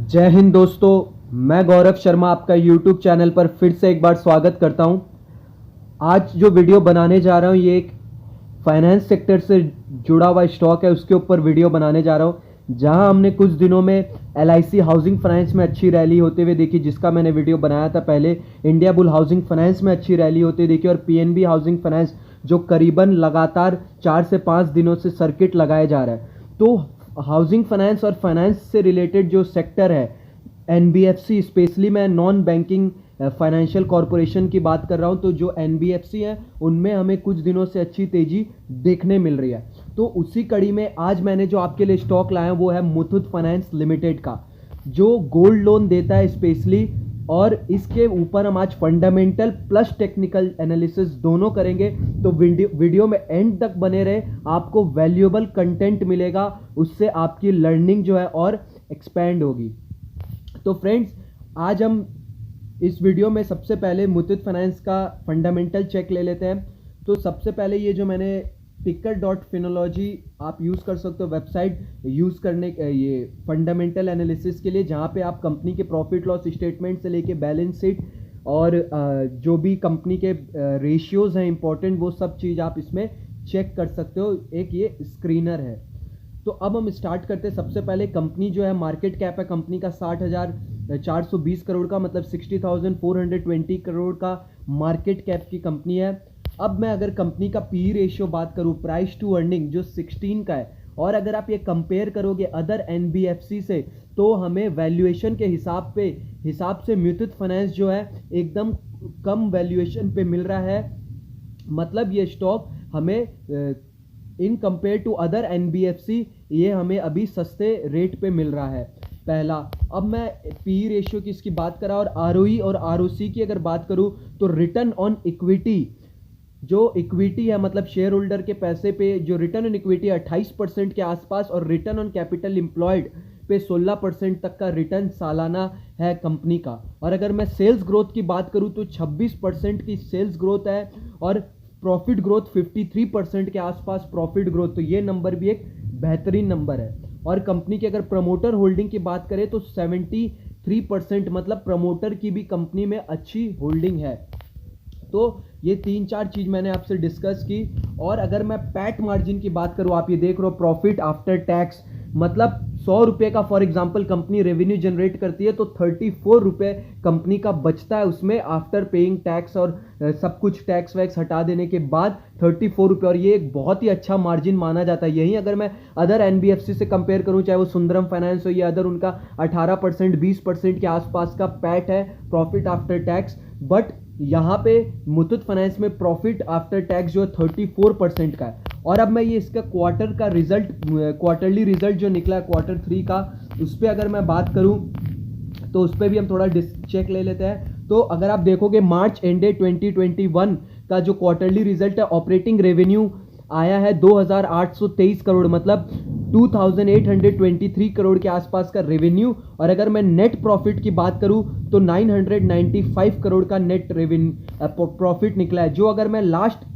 जय हिंद दोस्तों, मैं गौरव शर्मा आपका यूट्यूब चैनल पर फिर से एक बार स्वागत करता हूं। आज जो वीडियो बनाने जा रहा हूं ये एक फाइनेंस सेक्टर से जुड़ा हुआ स्टॉक है, उसके ऊपर वीडियो बनाने जा रहा हूं। जहां हमने कुछ दिनों में LIC हाउसिंग फाइनेंस में अच्छी रैली होते हुए देखी, जिसका मैंने वीडियो बनाया था पहले। इंडिया बुल हाउसिंग फाइनेंस में अच्छी रैली होती देखी, और PNB हाउसिंग फाइनेंस जो करीबन लगातार 4 से 5 दिनों से सर्किट लगाया जा रहा है। तो हाउसिंग फाइनेंस और फाइनेंस से रिलेटेड जो सेक्टर है, NBFC, स्पेशली मैं नॉन बैंकिंग फाइनेंशियल कॉरपोरेशन की बात कर रहा हूं, तो जो NBFC है उनमें हमें कुछ दिनों से अच्छी तेजी देखने मिल रही है। तो उसी कड़ी में आज मैंने जो आपके लिए स्टॉक लाया वो है मुथूट फाइनेंस लिमिटेड का, जो गोल्ड लोन देता है स्पेशली। और इसके ऊपर हम आज फंडामेंटल प्लस टेक्निकल एनालिसिस दोनों करेंगे। तो वीडियो में एंड तक बने रहे, आपको वैल्यूएबल कंटेंट मिलेगा, उससे आपकी लर्निंग जो है और एक्सपैंड होगी। तो फ्रेंड्स, आज हम इस वीडियो में सबसे पहले मुथूट फाइनेंस का फंडामेंटल चेक ले लेते हैं। तो सबसे पहले ये जो मैंने ticker.finology आप यूज़ कर सकते हो वेबसाइट यूज़ करने ये फंडामेंटल एनालिसिस के लिए, जहाँ पे आप कंपनी के प्रॉफिट लॉस स्टेटमेंट से लेके बैलेंस शीट और जो भी कंपनी के रेशियोज़ हैं इंपॉर्टेंट, वो सब चीज़ आप इसमें चेक कर सकते हो। एक ये स्क्रीनर है। तो अब हम स्टार्ट करते हैं। सबसे पहले कंपनी जो है, मार्केट कैप है कंपनी का 60,420 करोड़ का, मतलब 60,420 करोड़ का मार्केट कैप की कंपनी है। अब मैं अगर कंपनी का PE रेशियो बात करूं, प्राइस टू अर्निंग, जो 16 का है, और अगर आप ये कंपेयर करोगे अदर NBFC से, तो हमें वैल्यूएशन के हिसाब से मुथूट फाइनेंस जो है एकदम कम वैल्यूएशन पे मिल रहा है। मतलब ये स्टॉक हमें in compare to other NBFC ये हमें अभी सस्ते रेट पे मिल रहा है, पहला। अब मैं PE रेशियो की इसकी बात करा, और ROE और ROC की अगर बात करूं, तो रिटर्न ऑन इक्विटी, जो इक्विटी है मतलब शेयर होल्डर के पैसे पे जो रिटर्न ऑन इक्विटी 28% के आसपास, और रिटर्न ऑन कैपिटल एम्प्लॉयड पे 16% तक का रिटर्न सालाना है कंपनी का। और अगर मैं सेल्स ग्रोथ की बात करूं, तो 26% की सेल्स ग्रोथ है, और प्रॉफिट ग्रोथ 53% के आसपास प्रॉफिट ग्रोथ। तो ये नंबर भी एक बेहतरीन नंबर है। और कंपनी की अगर प्रमोटर होल्डिंग की बात करें, तो 73%, मतलब प्रमोटर की भी कंपनी में अच्छी होल्डिंग है। तो ये 3-4 चीज मैंने आपसे डिस्कस की। और अगर मैं पैट मार्जिन की बात करूं, आप ये देख रहे हो प्रॉफिट आफ्टर टैक्स, मतलब 100 रुपए का for example company revenue generate करती है, तो 34 रुपए कंपनी का बचता है उसमें, आफ्टर पेइंग टैक्स और सब कुछ टैक्स वैक्स हटा देने के बाद 34 रुपए। और ये एक बहुत ही अच्छा मार्जिन माना जाता है। यही अगर मैं अदर NBFC से कंपेयर करूं, चाहे वो सुंदरम फाइनेंस हो या अदर, उनका 18% 20% के आसपास का पैट है, प्रॉफिट आफ्टर टैक्स। बट यहाँ पे मुथूट फाइनेंस में प्रॉफिट आफ्टर टैक्स जो है 34% का है। और अब मैं ये इसका क्वार्टरली रिजल्ट जो निकला है Q3 का, उस पर अगर मैं बात करूं, तो उस पर भी हम थोड़ा चेक ले लेते हैं। तो अगर आप देखोगे मार्च एंडेड 2021 का जो क्वार्टरली रिजल्ट है, ऑपरेटिंग रेवेन्यू आया है 2,823 करोड़, मतलब 2,823 करोड़ के आसपास का रेवेन्यू। और अगर मैं नेट प्रॉफिट की बात करूं, तो 995 करोड़ का नेट रेवेन्यू प्रॉफिट निकला है, जो अगर मैं लास्ट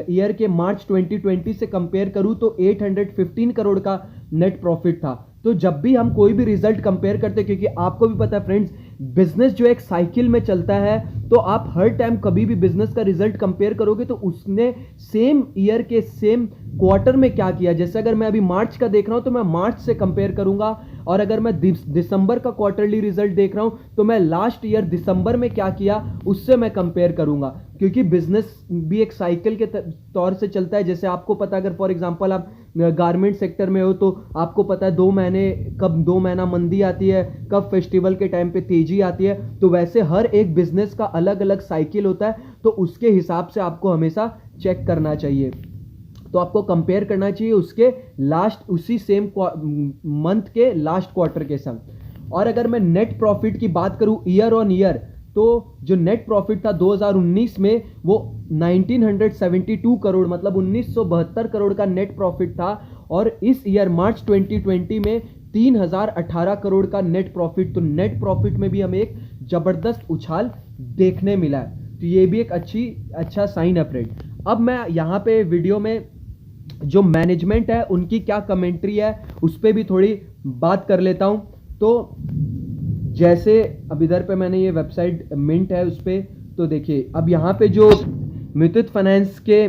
ईयर के मार्च 2020 से कंपेयर करूं, तो 815 करोड़ का नेट प्रॉफिट था। तो जब भी हम कोई भी रिजल्ट कंपेयर करते हैं, क्योंकि आपको भी पता है फ्रेंड्स, बिजनेस जो एक साइकिल में चलता है, तो आप हर टाइम कभी भी बिजनेस का रिजल्ट कंपेयर करोगे, तो उसने सेम ईयर के सेम क्वार्टर में क्या किया। जैसे अगर मैं अभी मार्च का देख रहा हूं, तो मैं मार्च से कंपेयर करूंगा, और अगर मैं दिसंबर का क्वार्टरली रिजल्ट देख रहा हूं, तो मैं लास्ट ईयर दिसंबर में क्या किया उससे मैं कंपेयर करूंगा। क्योंकि बिजनेस भी एक साइकिल के तौर से चलता है। जैसे आपको पता है, अगर फॉर एग्जांपल आप गारमेंट सेक्टर में हो, तो आपको पता है 2 महीने, कब 2 महीना मंदी आती है, कब फेस्टिवल के टाइम पे तेजी आती है। तो वैसे हर एक बिजनेस का अलग अलग साइकिल होता है, तो उसके हिसाब से आपको हमेशा चेक करना चाहिए। तो आपको कंपेयर करना चाहिए उसके लास्ट, उसी सेम मंथ के लास्ट क्वार्टर के संग। और अगर मैं नेट प्रॉफिट की बात करूं ईयर ऑन ईयर, तो जो नेट प्रॉफिट था 2019 में, वो 1972 करोड़, मतलब 1972 करोड़ का नेट प्रॉफिट था। और इस ईयर मार्च 2020 में 3,018 करोड़ का नेट प्रॉफिट। तो नेट प्रॉफिट में भी हमें एक जबरदस्त उछाल देखने मिला है। तो ये भी एक अच्छा साइन है फ्रेंड। अब मैं यहाँ पे वीडियो में जो मैनेजमेंट है उनकी क्या कमेंट्री है उस पर भी थोड़ी बात कर लेता हूं। तो जैसे अब इधर पे मैंने ये वेबसाइट मिंट है उस पे, तो देखिए अब यहाँ पे जो मुथूट फाइनेंस के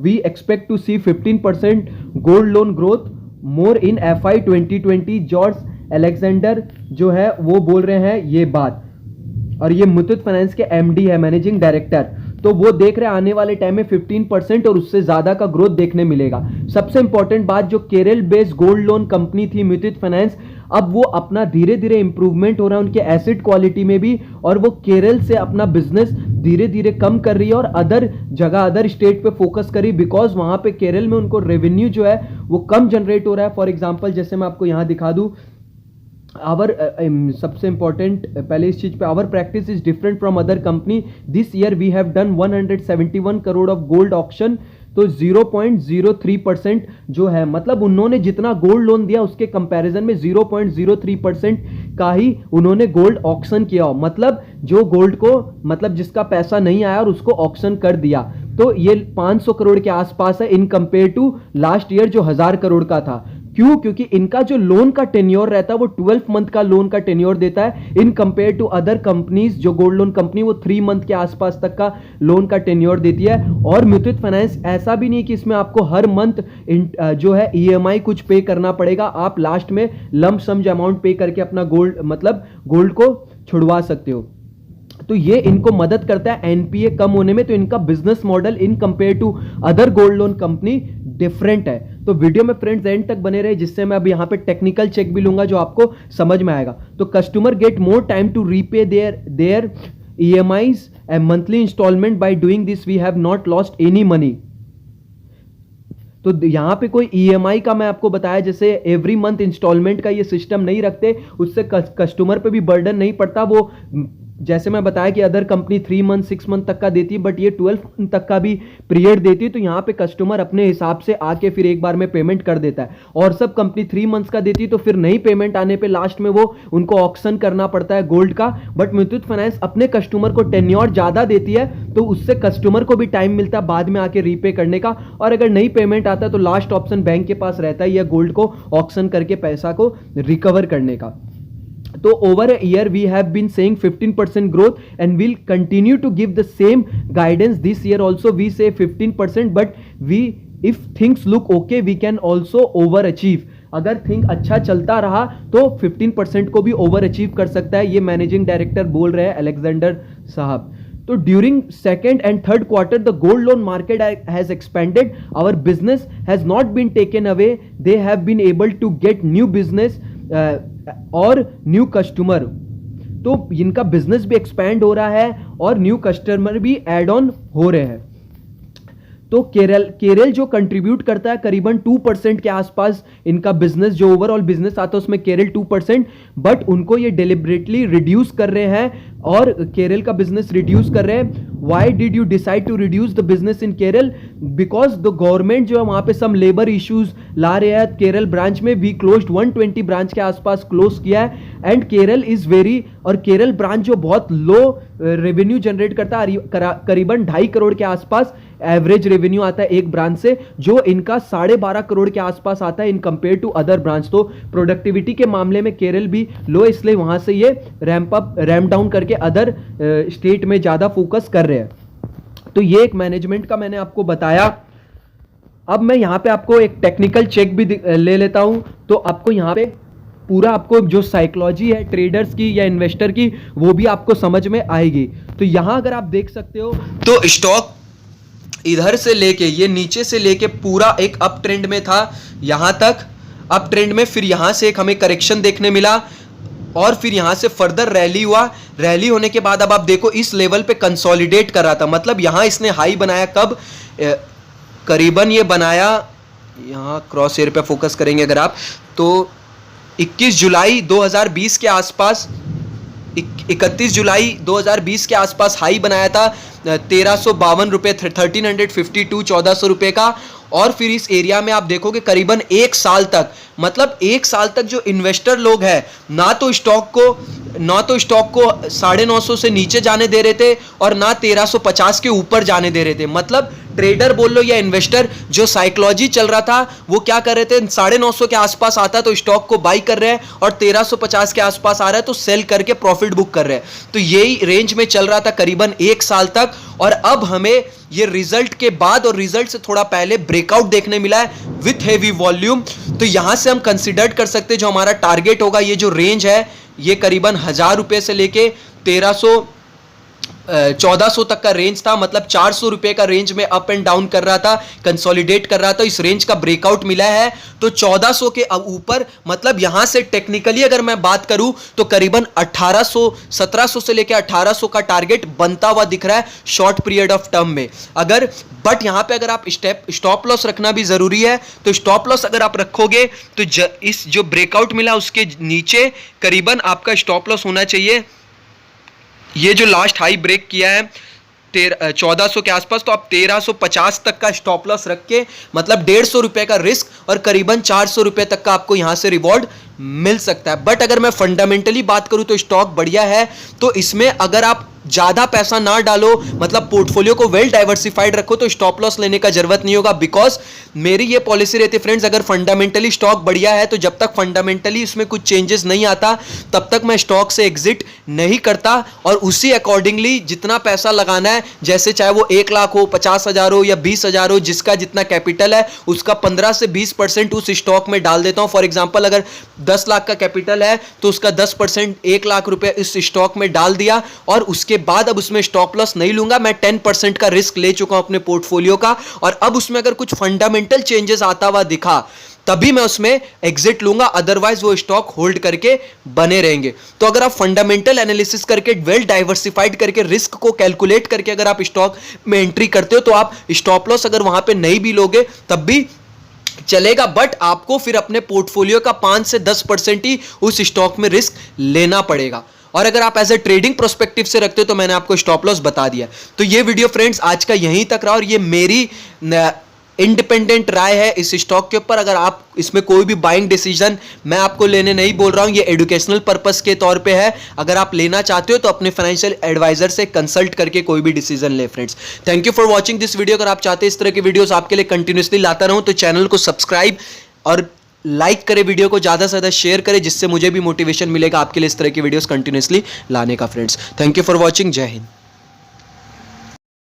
we expect to see 15% gold loan growth more in FY 2020, George Alexander जो है वो बोल रहे हैं ये बात, और ये मुथूट फाइनेंस के MD है, मैनेजिंग डायरेक्टर। तो वो देख रहे हैं आने वाले टाइम में 15% और उससे ज्यादा का ग्रोथ देखने मिलेगा। सबसे इंपॉर्टेंट बात, जो Kerala based gold loan company थी मुथूट फाइनेंस, अब वो अपना धीरे धीरे इंप्रूवमेंट हो रहा है उनके एसेट क्वालिटी में भी, और वो केरल से अपना बिजनेस धीरे धीरे कम कर रही है और अदर जगह अदर स्टेट पे फोकस करी, बिकॉज वहां पे केरल में उनको रेवेन्यू जो है वो कम जनरेट हो रहा है। फॉर एग्जांपल जैसे मैं आपको यहां दिखा दूं, आवर सबसे इंपॉर्टेंट पहले इस चीज पे, our practice is different from other company, this year we have done 171 crore of gold auction. तो 0.03% जो है, मतलब उन्होंने जितना गोल्ड लोन दिया उसके कंपैरिजन में 0.03% का ही उन्होंने गोल्ड ऑक्शन किया, मतलब जो गोल्ड को, मतलब जिसका पैसा नहीं आया और उसको ऑक्शन कर दिया। तो ये 500 करोड़ के आसपास है in compare to last year जो 1000 करोड़ का था। क्यों? क्योंकि इनका जो लोन का टेन्योर रहता है वो 12 मंथ का लोन का टेन्योर देता है, in compare to other companies जो गोल्ड लोन कंपनी वो 3 मंथ के आसपास तक का लोन का टेन्योर देती है। और मुथूट फाइनेंस ऐसा भी नहीं कि इसमें आपको हर मंथ जो है EMI कुछ पे करना पड़ेगा, आप लास्ट में लंप सम जो अमाउंट पे करके अपना गोल्ड, मतलब गोल्ड को छुड़वा सकते हो। तो ये इनको मदद करता है NPA कम होने में। तो इनका business model in compare to other gold loan company different है। तो वीडियो में फ्रेंड्स एंड तक बने रहे, जिससे मैं अब यहाँ पे टेक्निकल चेक भी लूंगा जो आपको समझ में आएगा। तो customer get more time to repay their EMIs and monthly instalment, by doing this we have not lost any money. तो यहाँ पे कोई EMI का मैं आपको बताया, जैसे एवरी मंथ इंस्टॉलमेंट का ये सिस्टम नहीं रखते, उससे कस्टमर पे भी बर्डन नहीं पड़ता। वो जैसे मैं बताया कि अदर कंपनी 3 मंथ 6 मंथ तक का देती है, बट ये 12 मंथ तक का भी पीरियड देती है। तो यहाँ पे कस्टमर अपने हिसाब से आके फिर एक बार में पेमेंट कर देता है, और सब कंपनी 3 मंथ्स का देती है तो फिर नहीं पेमेंट आने पे लास्ट में वो उनको ऑक्शन करना पड़ता है गोल्ड का। बट मुथूट फाइनेंस अपने कस्टमर को टेन्योर ज्यादा देती है, तो उससे कस्टमर को भी टाइम मिलता है बाद में आके रीपे करने का, और अगर नहीं पेमेंट आता तो लास्ट ऑप्शन बैंक के पास रहता है या गोल्ड को ऑक्शन करके पैसा को रिकवर करने का। तो over a year we have been saying 15% growth and we'll continue to give the same guidance this year also. We say 15%, but if things look okay we can also overachieve. अगर think अच्छा चलता रहा तो 15% को भी over achieve कर सकता है, ये मैनेजिंग डायरेक्टर बोल रहे हैं अलेक्जेंडर साहब। तो during second and third quarter the gold loan market has expanded, our business has not been taken away, they have been able to get new business और न्यू कस्टमर। तो इनका business भी expand हो रहा है और न्यू कस्टमर भी add on हो रहे हैं। तो केरल जो कंट्रीब्यूट करता है करीबन 2% के आसपास इनका बिजनेस, जो ओवरऑल बिजनेस आता है उसमें केरल 2%, बट उनको ये डिलिबरेटली रिड्यूस कर रहे हैं और केरल का बिजनेस रिड्यूस कर रहे हैं। Why did you decide to reduce the business in Kerala? Because the government जो है वहाँ पे some labor issues ला रहे हैं केरल ब्रांच में। We closed 120 ब्रांच के आसपास क्लोज किया है, एंड केरल इज वेरी, और केरल ब्रांच जो बहुत लो रेवेन्यू जनरेट करता है, करीबन 2.5 करोड़ के आसपास एवरेज रेवेन्यू आता है एक ब्रांच से, जो इनका 12.5 करोड़ के आसपास आता है in compare to other branch. तो प्रोडक्टिविटी के मामले में केरल भी लो, इसलिए वहां से ये रैम्प डाउन करके अदर स्टेट में ज्यादा फोकस कर रहे हैं। तो ये एक मैनेजमेंट का मैंने आपको बताया। अब मैं यहां पे आपको एक टेक्निकल चेक भी ले लेता हूं, तो आपको यहां पे पूरा आपको जो साइकोलॉजी है ट्रेडर्स की या इन्वेस्टर की वो भी आपको समझ में आएगी। तो यहां अगर आप देख सकते हो तो स्टॉक इधर से लेके ये नीचे से लेके पूरा एक अप ट्रेंड में था, यहां तक अप ट्रेंड में, फिर यहां से एक हमें करेक्शन देखने मिला और फिर यहां से फर्दर रैली हुआ। रैली होने के बाद अब आप देखो इस लेवल पे कंसोलिडेट कर रहा था, मतलब यहां इसने हाई बनाया कब, करीबन ये बनाया, यहां क्रॉस हेयर पे फोकस करेंगे अगर आप तो 21 जुलाई 2020 के आसपास, 31 जुलाई 2020 के आसपास हाई बनाया था 1352 रुपये, 1352, 1400 रुपये का। और फिर इस एरिया में आप देखोगे करीबन 1 साल तक, मतलब 1 साल तक जो इन्वेस्टर लोग हैं ना तो स्टॉक को 950 से नीचे जाने दे रहे थे और ना 1350 के ऊपर जाने दे रहे थे, मतलब ट्रेडर बोल लो या इन्वेस्टर, जो साइकोलॉजी चल रहा था वो क्या कर रहे थे, 950 के आसपास आता तो स्टॉक को बाई कर रहे हैं और 1350 के आसपास आ रहा है तो सेल करके प्रॉफिट बुक कर रहे हैं। तो यही रेंज में चल रहा था करीबन 1 साल तक, और अब हमें ये रिजल्ट के बाद और रिजल्ट से थोड़ा पहले ब्रेकआउट देखने मिला है विथ हेवी वॉल्यूम। तो यहां से हम कंसिडर कर सकते हैं जो हमारा टारगेट होगा, ये जो रेंज है ये करीबन 1000 रुपए से लेके 1400 तक का रेंज था, मतलब 400 रुपए का रेंज में अप एंड डाउन कर रहा था, कंसोलिडेट कर रहा था। इस रेंज का ब्रेकआउट मिला है तो 1400 के ऊपर, मतलब यहां से टेक्निकली अगर मैं बात करूं तो करीबन 1800 1700 से लेकर 1800 का टारगेट बनता हुआ दिख रहा है शॉर्ट पीरियड ऑफ टर्म में। अगर बट यहां पे अगर आप स्टॉप लॉस रखना भी जरूरी है, तो स्टॉप लॉस अगर आप रखोगे तो इस जो ब्रेकआउट मिला उसके नीचे करीबन आपका स्टॉप लॉस होना चाहिए, ये जो लास्ट हाई ब्रेक किया है 1400 के आसपास, तो आप 1350 तक का स्टॉप लॉस रख के, मतलब 150 रुपए का रिस्क और करीबन 400 रुपए तक का आपको यहां से रिवॉर्ड मिल सकता है। बट अगर मैं फंडामेंटली बात करूं तो स्टॉक बढ़िया है, तो इसमें अगर आप ज्यादा पैसा ना डालो, मतलब पोर्टफोलियो को वेल डाइवर्सिफाइड रखो, तो स्टॉप लॉस लेने का जरूरत नहीं होगा। बिकॉज मेरी ये पॉलिसी रहती है फ्रेंड्स, अगर फंडामेंटली स्टॉक बढ़िया है तो जब तक फंडामेंटली इसमें कुछ चेंजेस नहीं आता तब तक मैं स्टॉक से एग्जिट नहीं करता, और उसी अकॉर्डिंगली जितना पैसा लगाना है, जैसे चाहे वो 1 लाख हो, 50,000 हो या 20,000 हो, जिसका जितना कैपिटल है उसका 15 से 20% उस स्टॉक में डाल देता हूं। फॉर एग्जाम्पल अगर 10 लाख का कैपिटल है तो उसका 10% 1 लाख रुपए इस स्टॉक में डाल दिया, और उसके बाद अब उसमें स्टॉप लॉस नहीं लूंगा, मैं 10% का रिस्क ले चुका हूं अपने पोर्टफोलियो का, और अब उसमें अगर कुछ फंडामेंटल चेंजेस आता हुआ दिखा तभी मैं उसमें एग्जिट लूंगा, अदरवाइज वो स्टॉक होल्ड करके बने रहेंगे। तो अगर आप फंडामेंटल एनालिसिस करके वेल डाइवर्सिफाइड करके रिस्क को कैलकुलेट करके अगर आप स्टॉक में एंट्री करते हो तो आप स्टॉप लॉस अगर वहां पे नहीं भी लोगे तब भी चलेगा, बट आपको फिर अपने पोर्टफोलियो का 5 से 10% ही उस स्टॉक में रिस्क लेना पड़ेगा। और अगर आप एज ए ट्रेडिंग प्रोस्पेक्टिव से रखते हो तो मैंने आपको स्टॉप लॉस बता दिया। तो ये वीडियो फ्रेंड्स आज का यहीं तक रहा, और ये मेरी इंडिपेंडेंट राय है इस स्टॉक के ऊपर। अगर आप इसमें कोई भी बाइंग डिसीजन मैं आपको लेने नहीं बोल रहा हूं, ये एजुकेशनल पर्पस के तौर पे है। अगर आप लेना चाहते हो तो अपने फाइनेंशियल एडवाइजर से कंसल्ट करके कोई भी डिसीजन ले friends. Thank you for watching this video. अगर आप चाहते हैं इस तरह की वीडियोस आपके लिए कंटिन्यूसली लाता रहूं तो चैनल को सब्सक्राइब और लाइक करें, वीडियो को ज़्यादा से ज़्यादा शेयर करें, जिससे मुझे भी मोटिवेशन मिलेगा आपके लिए इस तरह की वीडियोस कंटिन्यूसली लाने का friends. Thank you for watching. जय हिंद।